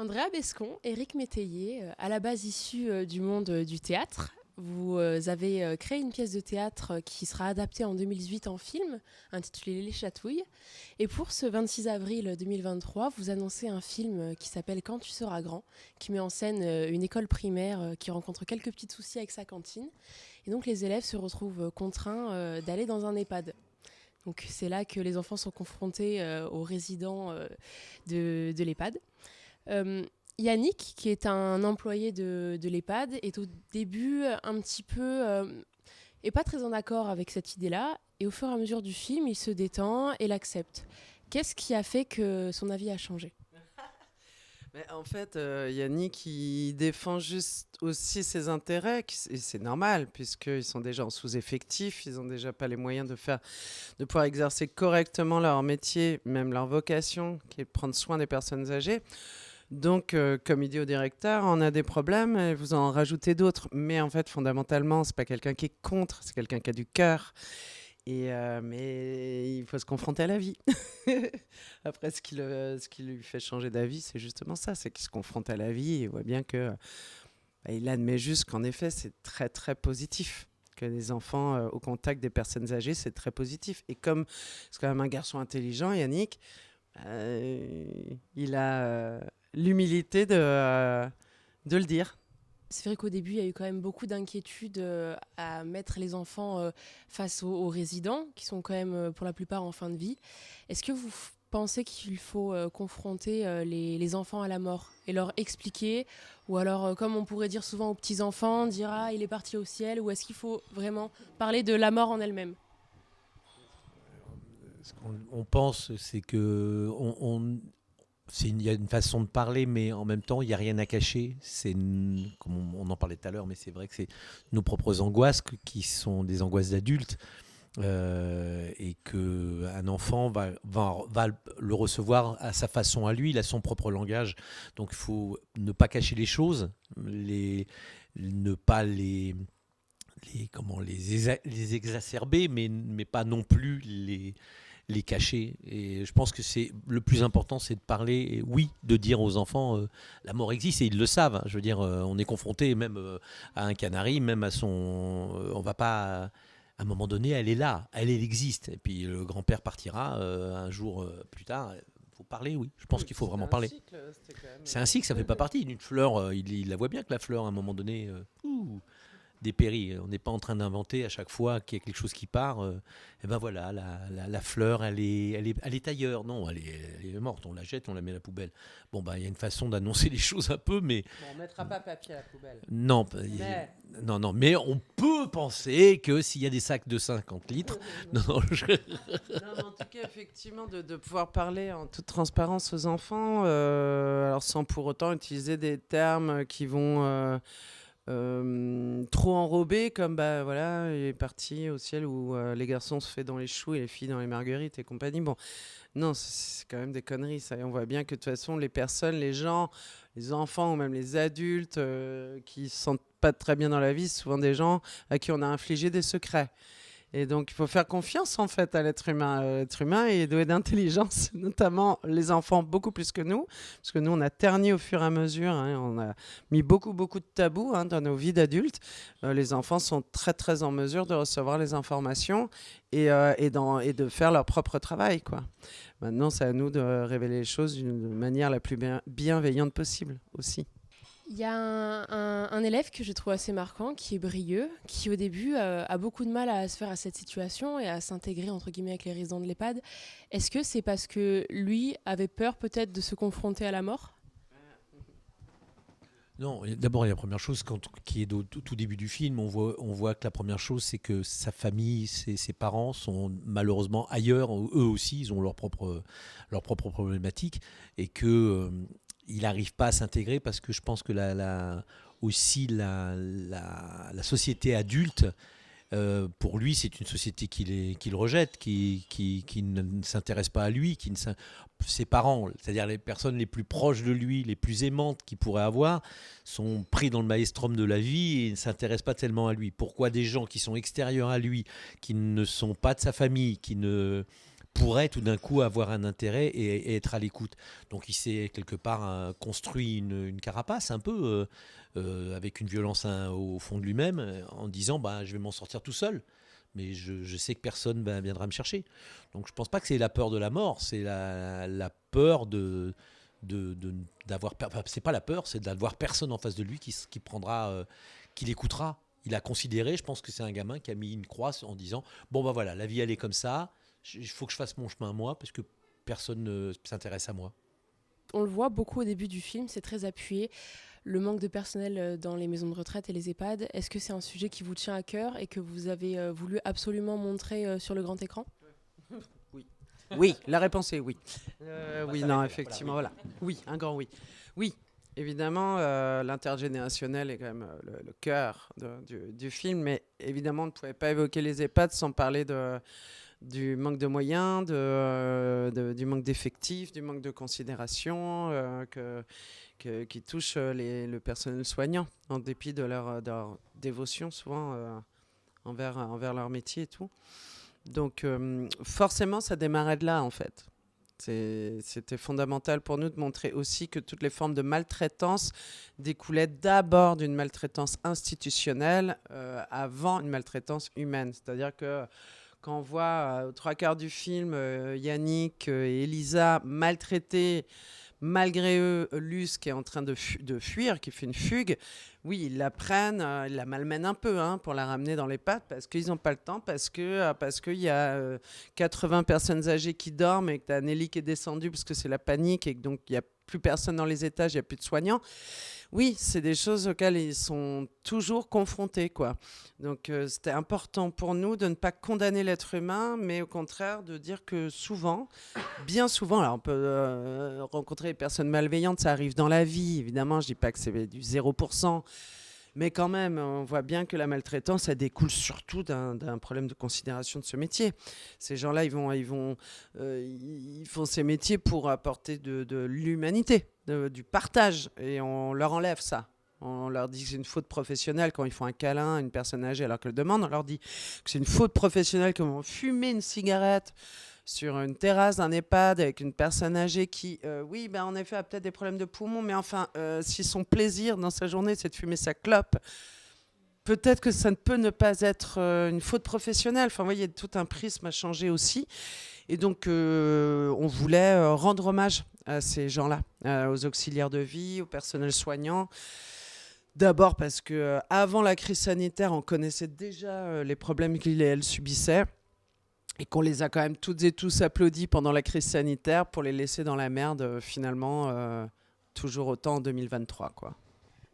Andrea Bescon, Éric Métayer, à la base issu du monde du théâtre. Vous avez créé une pièce de théâtre qui sera adaptée en 2018 en film, intitulée Les Chatouilles. Et pour ce 26 avril 2023, vous annoncez un film qui s'appelle Quand tu seras grand, qui met en scène une école primaire qui rencontre quelques petits soucis avec sa cantine. Et donc les élèves se retrouvent contraints d'aller dans un EHPAD. Donc c'est là que les enfants sont confrontés aux résidents de l'EHPAD. Yannick, qui est un employé de l'EHPAD, est au début un petit peu et pas très en accord avec cette idée-là. Et au fur et à mesure du film, il se détend et l'accepte. Qu'est-ce qui a fait que son avis a changé ? Mais en fait, Yannick, il défend juste aussi ses intérêts, et c'est normal, puisqu'ils sont déjà en sous-effectif, ils n'ont déjà pas les moyens de pouvoir exercer correctement leur métier, même leur vocation, qui est de prendre soin des personnes âgées. Donc, comme il dit au directeur, on a des problèmes, et vous en rajoutez d'autres. Mais en fait, fondamentalement, c'est pas quelqu'un qui est contre, c'est quelqu'un qui a du cœur. Mais il faut se confronter à la vie. Après, ce qui lui fait changer d'avis, c'est justement ça, c'est qu'il se confronte à la vie et il voit bien que il admet juste qu'en effet, c'est très très positif. Que les enfants au contact des personnes âgées, c'est très positif. Et comme c'est quand même un garçon intelligent, Yannick, il a l'humilité de le dire. C'est vrai qu'au début, il y a eu quand même beaucoup d'inquiétudes à mettre les enfants face aux résidents, qui sont quand même pour la plupart en fin de vie. Est-ce que vous pensez qu'il faut confronter les enfants à la mort et leur expliquer, ou alors, comme on pourrait dire souvent aux petits-enfants, dire « Ah, il est parti au ciel », ou est-ce qu'il faut vraiment parler de la mort en elle-même ? Ce qu'on pense, c'est que il y a une façon de parler, mais en même temps, il n'y a rien à cacher. Comme on en parlait tout à l'heure, mais c'est vrai que c'est nos propres angoisses qui sont des angoisses d'adultes. Et qu'un enfant va le recevoir à sa façon à lui, il a son propre langage. Donc il faut ne pas cacher les choses, ne pas les exacerber, mais pas non plus les cacher. Et je pense que c'est le plus important, c'est de parler, et oui, de dire aux enfants la mort existe, et ils le savent. Je veux dire, on est confronté même à un canari, même à son... on va pas... À un moment donné, elle est là, elle existe. Et puis le grand-père partira un jour plus tard. Il faut parler, oui. Je pense qu'il faut vraiment parler. C'est un cycle, ça ne fait pas partie d'une fleur. Il la voit bien que la fleur, à un moment donné, dépérit. On n'est pas en train d'inventer à chaque fois qu'il y a quelque chose qui part. Et ben voilà, la fleur, elle est ailleurs. Non, elle est morte. On la jette, on la met à la poubelle. Bon, il y a une façon d'annoncer les choses un peu, mais... Bon, on ne mettra pas papier à la poubelle. Non, mais on peut penser que s'il y a des sacs de 50 litres... Non, en tout cas, effectivement, de pouvoir parler en toute transparence aux enfants, alors sans pour autant utiliser des termes qui vont... trop enrobé, comme voilà, il est parti au ciel où les garçons se fait dans les choux et les filles dans les marguerites et compagnie. Bon, non, c'est quand même des conneries, ça. Et on voit bien que de toute façon, les personnes, les gens, les enfants ou même les adultes qui se sentent pas très bien dans la vie, c'est souvent des gens à qui on a infligé des secrets. Et donc, il faut faire confiance, en fait, à l'être humain. L'être humain est doué d'intelligence, notamment les enfants, beaucoup plus que nous. Parce que nous, on a terni au fur et à mesure. On a mis beaucoup de tabous dans nos vies d'adultes. Les enfants sont très, très en mesure de recevoir les informations et de faire leur propre travail, quoi. Maintenant, c'est à nous de révéler les choses d'une manière la plus bienveillante possible aussi. Il y a un élève que je trouve assez marquant, qui est Brieux, qui au début a beaucoup de mal à se faire à cette situation et à s'intégrer entre guillemets avec les résidents de l'EHPAD. Est-ce que c'est parce que lui avait peur peut-être de se confronter à la mort ? Non, d'abord, il y a la première chose qui est au tout début du film. On voit que la première chose, c'est que sa famille, ses parents sont malheureusement ailleurs. Eux aussi, ils ont leurs propres problématiques. Et que... il n'arrive pas à s'intégrer parce que je pense que la société adulte, pour lui, c'est une société qu'il rejette, qui ne s'intéresse pas à lui, ses parents, c'est-à-dire les personnes les plus proches de lui, les plus aimantes qu'il pourrait avoir, sont pris dans le maelstrom de la vie et ne s'intéressent pas tellement à lui. Pourquoi des gens qui sont extérieurs à lui, qui ne sont pas de sa famille, qui ne pourrait tout d'un coup avoir un intérêt et être à l'écoute. Donc il s'est quelque part construit une carapace un peu avec une violence au fond de lui-même en disant je vais m'en sortir tout seul. Mais je sais que personne viendra me chercher. Donc je pense pas que c'est la peur de la mort, c'est la peur d'avoir. Enfin, c'est pas la peur, c'est d'avoir personne en face de lui qui prendra, qui l'écoutera. Il a considéré, je pense que c'est un gamin qui a mis une croix en disant voilà, la vie elle est comme ça. Il faut que je fasse mon chemin moi parce que personne ne s'intéresse à moi. On le voit beaucoup au début du film, c'est très appuyé. Le manque de personnel dans les maisons de retraite et les EHPAD, est-ce que c'est un sujet qui vous tient à cœur et que vous avez voulu absolument montrer sur le grand écran ? Oui, la réponse est oui. Oui, non, effectivement, voilà. Oui, un grand oui. Oui, évidemment, l'intergénérationnel est quand même le cœur du film, mais évidemment, on ne pouvait pas évoquer les EHPAD sans parler du manque de moyens, du manque d'effectifs, du manque de considération qui touche le personnel soignant, en dépit de leur dévotion souvent envers leur métier et tout. Donc forcément, ça démarrait de là, en fait. C'était fondamental pour nous de montrer aussi que toutes les formes de maltraitance découlaient d'abord d'une maltraitance institutionnelle avant une maltraitance humaine. C'est-à-dire que quand on voit aux 3/4 du film Yannick et Elisa maltraités, malgré eux, Luce qui est en train de fuir, qui fait une fugue, oui, ils la prennent, ils la malmènent un peu pour la ramener dans les pattes parce qu'ils n'ont pas le temps, parce qu'il y a 80 personnes âgées qui dorment et que tu as Nelly qui est descendue parce que c'est la panique et que donc il n'y a plus personne dans les étages, il n'y a plus de soignants. Oui, c'est des choses auxquelles ils sont toujours confrontés, quoi. Donc c'était important pour nous de ne pas condamner l'être humain, mais au contraire de dire que souvent, bien souvent, alors on peut rencontrer des personnes malveillantes, ça arrive dans la vie, évidemment, je ne dis pas que c'est du 0%, mais quand même, on voit bien que la maltraitance, ça découle surtout d'un problème de considération de ce métier. Ces gens-là, ils font ces métiers pour apporter de l'humanité, du partage, et on leur enlève ça. On leur dit que c'est une faute professionnelle quand ils font un câlin à une personne âgée alors qu'elle demande. On leur dit que c'est une faute professionnelle quand ils vont fumer une cigarette sur une terrasse d'un EHPAD avec une personne âgée qui, en effet, a peut-être des problèmes de poumons, mais enfin, si son plaisir dans sa journée, c'est de fumer sa clope, peut-être que ça ne peut ne pas être une faute professionnelle. Enfin, vous voyez, tout un prisme a changé aussi. Et donc, on voulait rendre hommage à ces gens-là, aux auxiliaires de vie, au personnel soignant. D'abord parce qu'avant la crise sanitaire, on connaissait déjà les problèmes qu'ils et elles subissaient. Et qu'on les a quand même toutes et tous applaudis pendant la crise sanitaire pour les laisser dans la merde, finalement, toujours autant en 2023, quoi.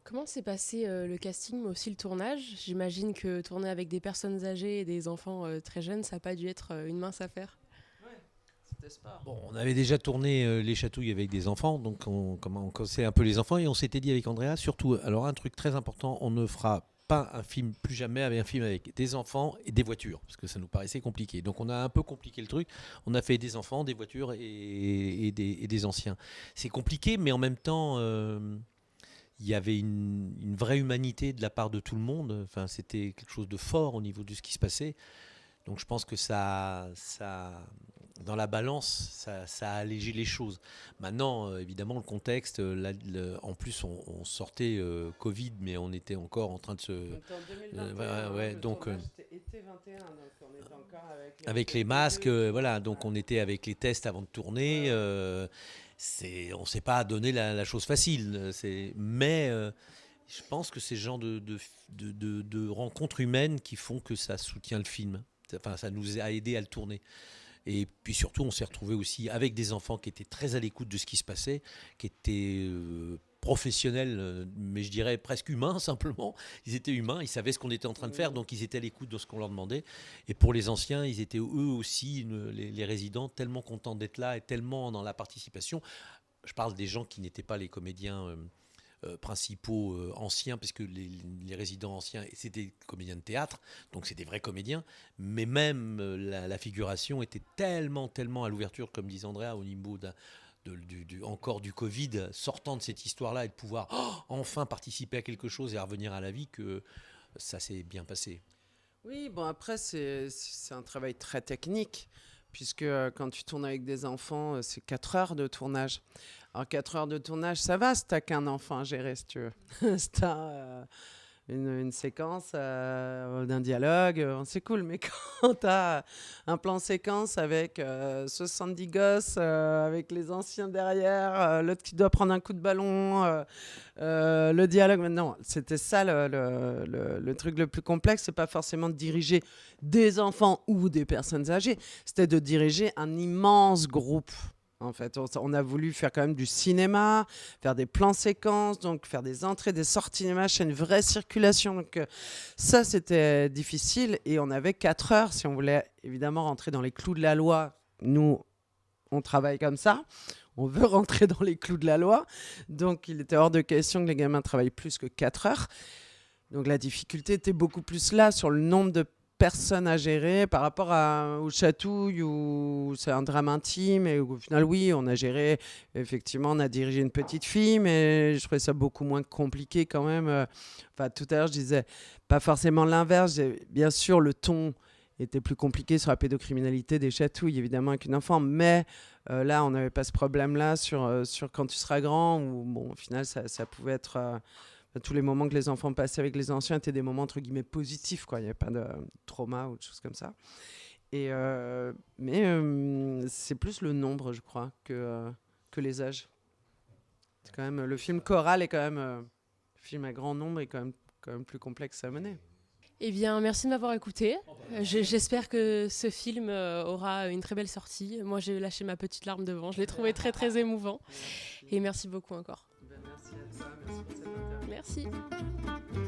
Comment s'est passé le casting, mais aussi le tournage ? J'imagine que tourner avec des personnes âgées et des enfants très jeunes, ça n'a pas dû être une mince affaire. Ouais, c'était sport. Bon, on avait déjà tourné Les Chatouilles avec des enfants, donc on connaissait un peu les enfants et on s'était dit avec Andrea, surtout, alors un truc très important, on ne fera pas un film plus jamais avec un film avec des enfants et des voitures parce que ça nous paraissait compliqué, donc on a un peu compliqué le truc, on a fait des enfants, des voitures et des anciens. C'est compliqué, mais en même temps il y avait une vraie humanité de la part de tout le monde. Enfin, c'était quelque chose de fort au niveau de ce qui se passait, donc je pense que ça dans la balance, ça a allégé les choses. Maintenant, évidemment, le contexte, en plus, on sortait Covid, mais on était encore en train de se... donc c'était été 21, donc on était encore avec les masques, voilà, donc on était avec les tests avant de tourner. On ne s'est pas donné la chose facile, mais je pense que c'est ce genre de rencontres humaines qui font que ça soutient le film. Enfin, ça nous a aidé à le tourner. Et puis surtout, on s'est retrouvé aussi avec des enfants qui étaient très à l'écoute de ce qui se passait, qui étaient professionnels, mais je dirais presque humains simplement. Ils étaient humains, ils savaient ce qu'on était en train de faire, donc ils étaient à l'écoute de ce qu'on leur demandait. Et pour les anciens, ils étaient eux aussi, les résidents, tellement contents d'être là et tellement dans la participation. Je parle des gens qui n'étaient pas les comédiens principaux anciens, parce que les résidents anciens, c'était des comédiens de théâtre, donc c'est des vrais comédiens, mais même la figuration était tellement à l'ouverture, comme disait Andrea, au niveau encore du Covid, sortant de cette histoire-là et de pouvoir enfin participer à quelque chose et à revenir à la vie, que ça s'est bien passé. Oui, bon après c'est un travail très technique, puisque quand tu tournes avec des enfants, c'est 4 heures de tournage. Alors 4 heures de tournage, ça va si t'as qu'un enfant à gérer, si tu veux. Si t'as une séquence d'un dialogue, c'est cool. Mais quand t'as un plan séquence avec 70 gosses, avec les anciens derrière, l'autre qui doit prendre un coup de ballon, le dialogue, non, c'était ça le truc le plus complexe. C'est pas forcément de diriger des enfants ou des personnes âgées, c'était de diriger un immense groupe. En fait, on a voulu faire quand même du cinéma, faire des plans séquences, donc faire des entrées, des sorties d'image, une vraie circulation. Donc ça, c'était difficile. Et on avait 4 heures si on voulait évidemment rentrer dans les clous de la loi. Nous, on travaille comme ça. On veut rentrer dans les clous de la loi. Donc, il était hors de question que les gamins travaillent plus que 4 heures. Donc, la difficulté était beaucoup plus là sur le nombre de personnes à gérer par rapport aux chatouilles où c'est un drame intime et où, au final, oui, on a géré, effectivement, on a dirigé une petite fille, mais je trouvais ça beaucoup moins compliqué quand même. Enfin, tout à l'heure, je disais pas forcément l'inverse. Bien sûr, le ton était plus compliqué sur la pédocriminalité des chatouilles, évidemment, avec une enfant, mais là, on n'avait pas ce problème-là sur quand tu seras grand, où, bon, au final, ça pouvait être... tous les moments que les enfants passaient avec les anciens étaient des moments entre guillemets positifs, quoi. Il n'y avait pas de trauma ou de choses comme ça. Mais c'est plus le nombre, je crois, que les âges. C'est quand même, le film choral est quand même, le film à grand nombre est quand même plus complexe à mener. Eh bien, merci de m'avoir écouté. J'espère que ce film aura une très belle sortie. Moi, j'ai lâché ma petite larme devant. Je l'ai trouvé très, très émouvant. Et merci beaucoup encore. Merci à toi, merci pour cette interview. Merci.